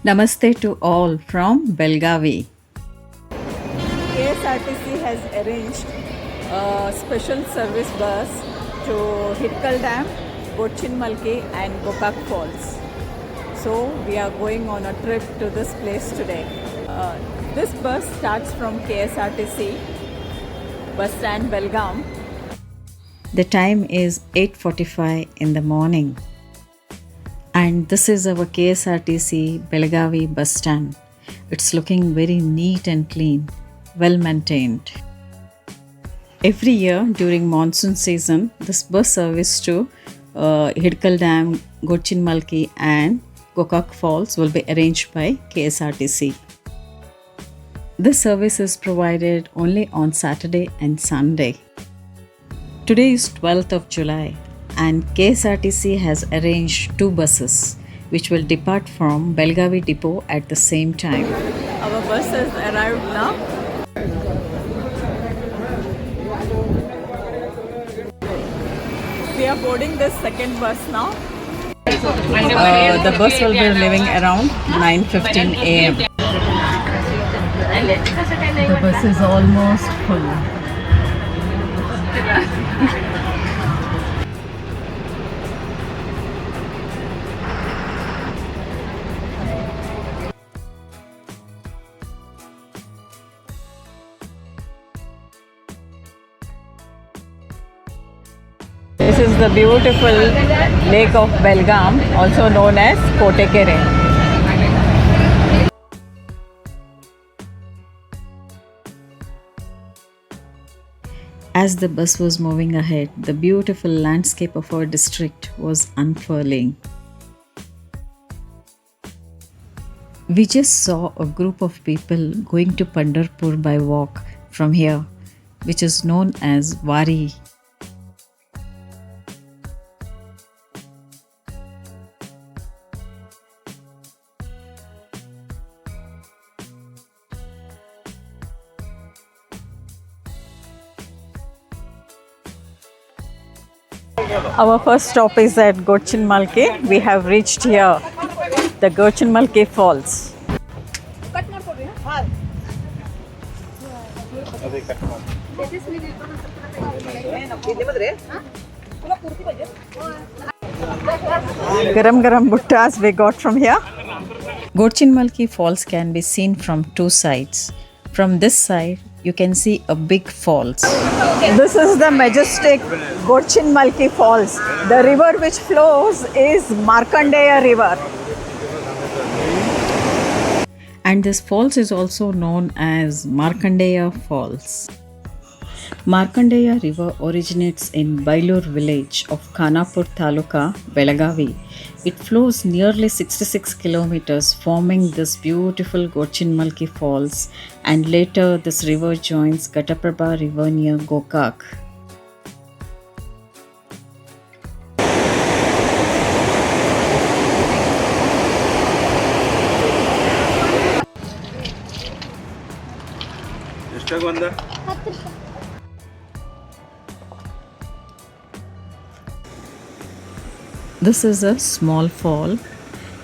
Namaste to all from Belgavi. KSRTC has arranged a special service bus to Hirkal Dam, Gochinmalki and Gokak Falls. So we are going on a trip to this place today. This bus starts from KSRTC bus stand Belgaum. The time is 8:45 in the morning. And this is our KSRTC Belgavi bus stand. It's looking very neat and clean, well maintained. Every year during monsoon season, this bus service to Hidkal Dam, Gochinmalki and Gokak Falls will be arranged by KSRTC. This service is provided only on Saturday and Sunday. Today is 12th of July and KSRTC has arranged two buses which will depart from Belgavi depot at the same time. Our bus has arrived now. We are boarding this second bus now. The bus will be leaving around 9:15 a.m. The bus is almost full. This is the beautiful lake of Belgaum, also known as Kotekere. As the bus was moving ahead, the beautiful landscape of our district was unfurling. We just saw a group of people going to Pandharpur by walk from here, which is known as Wari. Our first stop is at Gochinmalki. We have reached here, the Gochinmalki Falls. Garam garam buttas we got from here. Gochinmalki Falls can be seen from two sides. From this side, you can see a big falls. This is the majestic Gochinmalki Falls. The river which flows is Markandeya River. And this falls is also known as Markandeya Falls. Markandeya river originates in Bailur village of Khanapur Taluka, Belagavi. It flows nearly 66 kilometers, forming this beautiful Gochinmalki Falls, and later this river joins Ghataprabha river near Gokak. This is a small fall,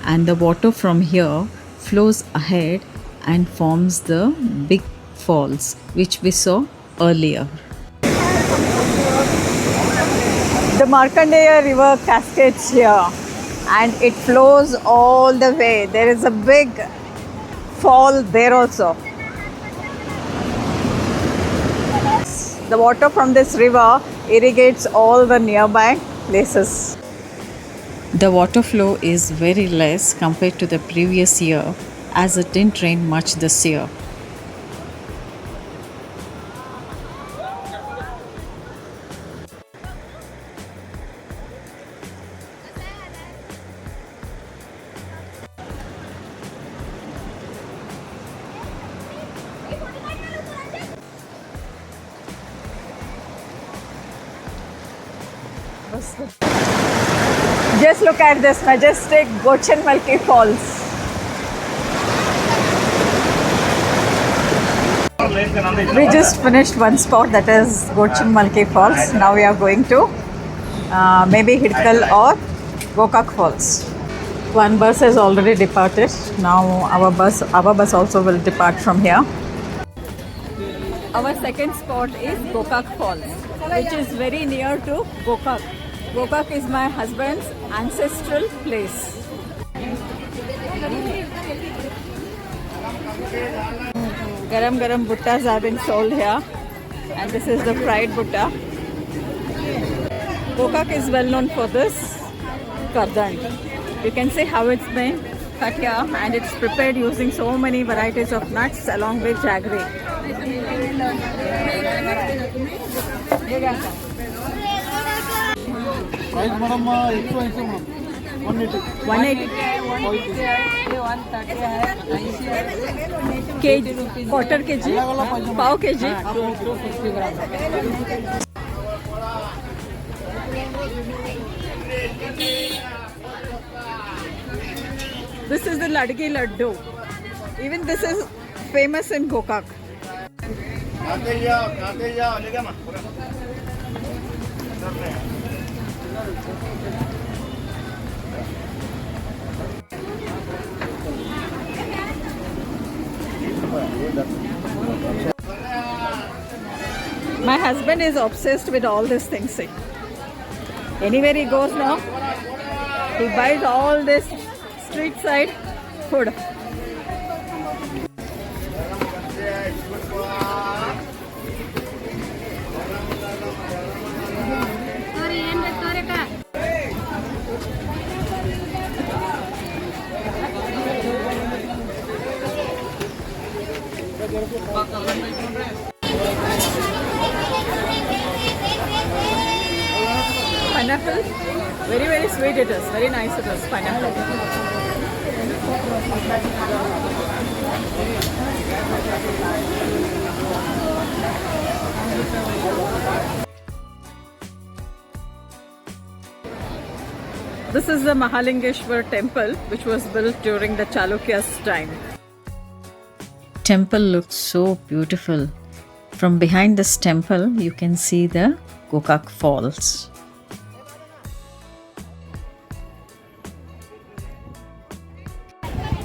and the water from here flows ahead and forms the big falls which we saw earlier. The Markandeya River cascades here and it flows all the way. There is a big fall there also. The water from this river irrigates all the nearby places. The water flow is very less compared to the previous year as it didn't rain much this year. Just look at this majestic Gochinmalki Falls. We just finished one spot, that is Gochinmalki Falls. Now we are going to maybe Hidkal or Gokak Falls. One bus has already departed. Now our bus also will depart from here. Our second spot is Gokak Falls, which is very near to Gokak. Gokak is my husband's ancestral place. Garam garam buttas have been sold here, and this is the fried butta. Gokak is well known for this kardan. You can see how it's been cut here, and it's prepared using so many varieties of nuts along with jaggery. Price madam, 180. 180 kg, quarter kg, pav kg. 250 grams. This is the Ladgi Laddu. Even this is famous in Gokak. My husband is obsessed with all these things. See. Anywhere he goes now, he buys all this street side food. Pineapple, very sweet it is, very nice it is, pineapple. This is the Mahalingeshwar temple, which was built during the Chalukyas' time. Temple looks so beautiful. From behind this temple, you can see the Gokak Falls.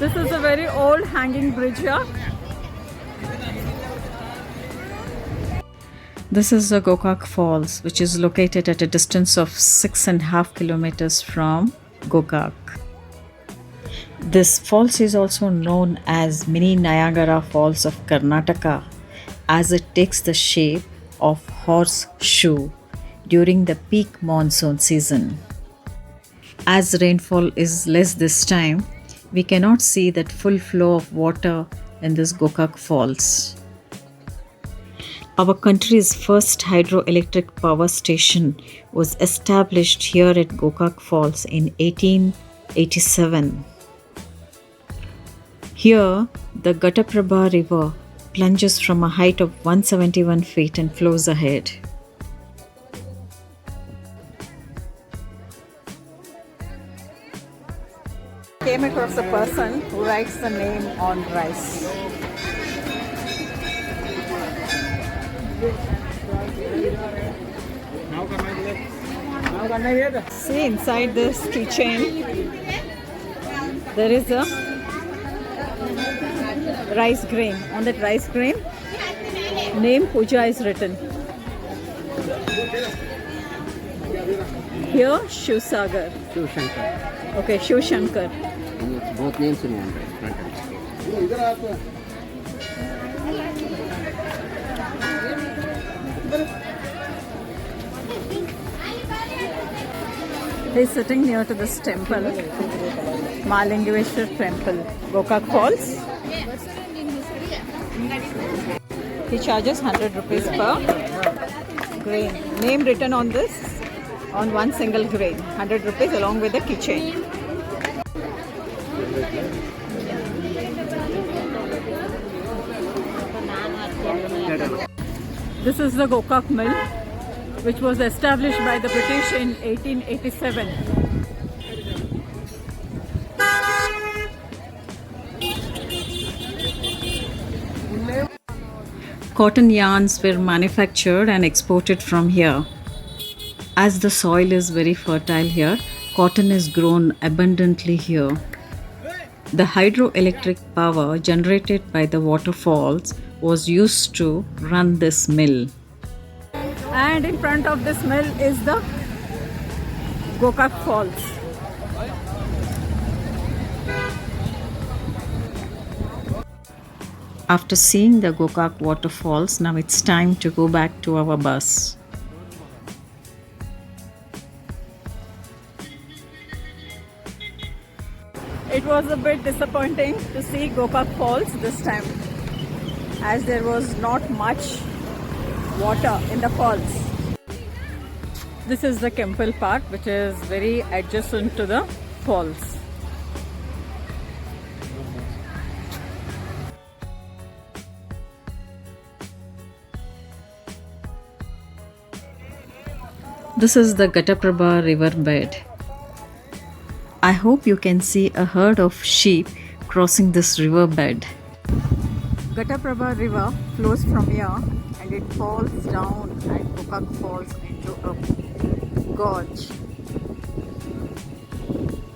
This is a very old hanging bridge here. This is the Gokak Falls, which is located at a distance of 6.5 kilometers from Gokak. This falls is also known as Mini Niagara Falls of Karnataka, as it takes the shape of horseshoe during the peak monsoon season. As rainfall is less this time, we cannot see that full flow of water in this Gokak Falls. Our country's first hydroelectric power station was established here at Gokak Falls in 1887. Here, the Ghataprabha River plunges from a height of 171 feet and flows ahead. Came across a person who writes the name on rice. See, inside this keychain, there is a rice grain. On that rice grain, name Puja is written. Here, Shiv Sagar. Shiv Shankar. Okay, Shiv Shankar. And it's both names in one, right? Front and back. He's sitting near to this temple, Mahalingeshwar temple, Gokak Falls. He charges 100 rupees per grain. Name written on this, on one single grain. 100 rupees along with the keychain. This is the Gokak Mill, which was established by the British in 1887. Cotton yarns were manufactured and exported from here. As the soil is very fertile here, Cotton is grown abundantly here. The hydroelectric power generated by the waterfalls was used to run this mill. And in front of this mill is the Gokak Falls. After seeing the Gokak waterfalls, now it's time to go back to our bus. It was a bit disappointing to see Gokak Falls this time, as there was not much water in the falls. This is the Kempel Park, which is very adjacent to the falls. This is the Ghataprabha river bed. I hope you can see a herd of sheep crossing this river bed. Ghataprabha river flows from here and it falls down and Gokak falls into a gorge.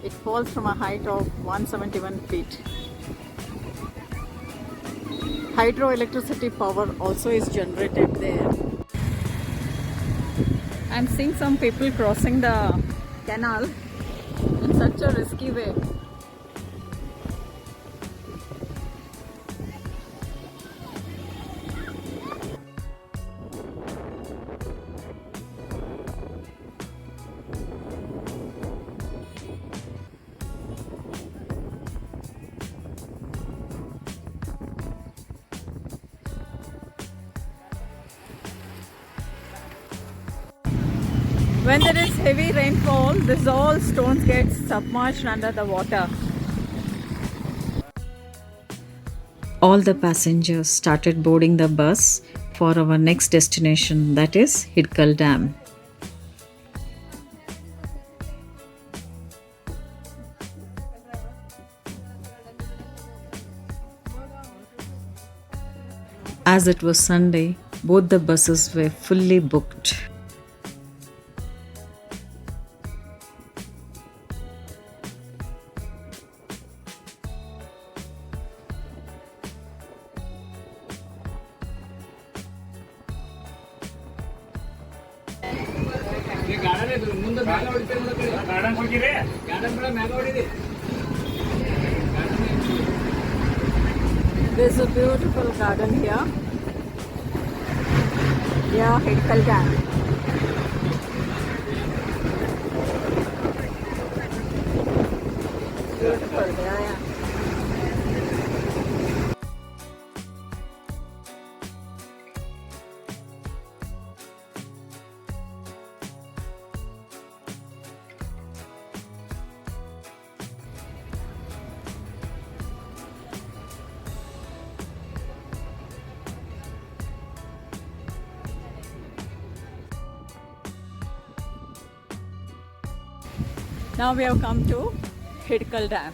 It falls from a height of 171 feet. Hydroelectricity power also is generated there. I'm seeing some people crossing the canal in such a risky way. When there is heavy rainfall, this all stones get submerged under the water. All the passengers started boarding the bus for our next destination, that is Hidkal Dam. As it was Sunday, both the buses were fully booked. There's a beautiful garden here. Yeah, Hidkal Dam. Beautiful, yeah. Now we have come to Hidkal Dam.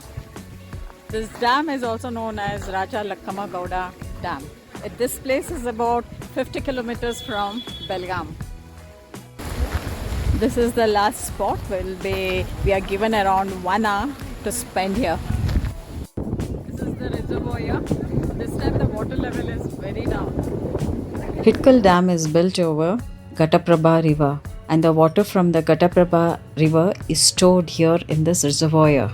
This dam is also known as Raja Lakkama Gowda Dam. This place is about 50 kilometers from Belgaum. This is the last spot. We are given around 1 hour to spend here. This is the reservoir. This time the water level is very down. Hidkal Dam is built over Ghataprabha river, and the water from the Ghataprabha river is stored here in this reservoir.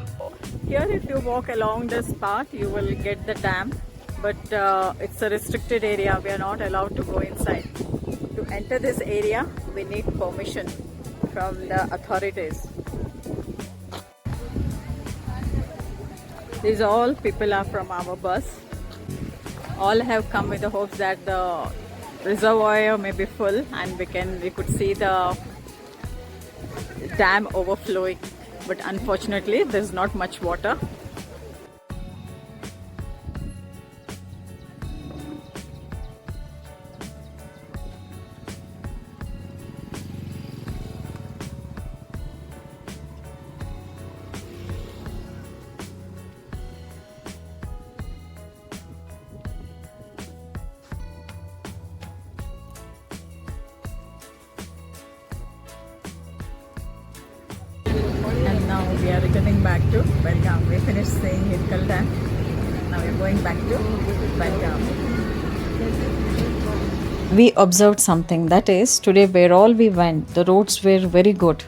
Here if you walk along this path you will get the dam, but it's a restricted area. We are not allowed to go inside. To enter this area we need permission from the authorities. These all people are from our bus. All have come with the hopes that the reservoir may be full and we could see the dam overflowing, but unfortunately there's not much water. And we are returning back to Belgaum. We finished seeing Hirkal Dam. Now we are going back to Belgaum. We observed something, that is, today where all we went, the roads were very good,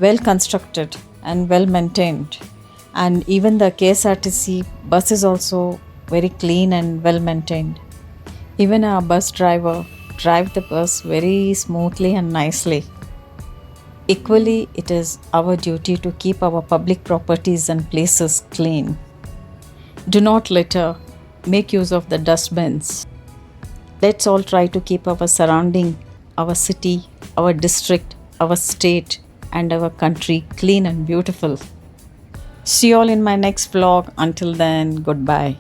well constructed and well maintained. And even the KSRTC bus is also very clean and well maintained. Even our bus driver drive the bus very smoothly and nicely. Equally, it is our duty to keep our public properties and places clean. Do not litter, make use of the dustbins. Let's all try to keep our surrounding, our city, our district, our state, and our country clean and beautiful. See you all in my next vlog. Until then, goodbye.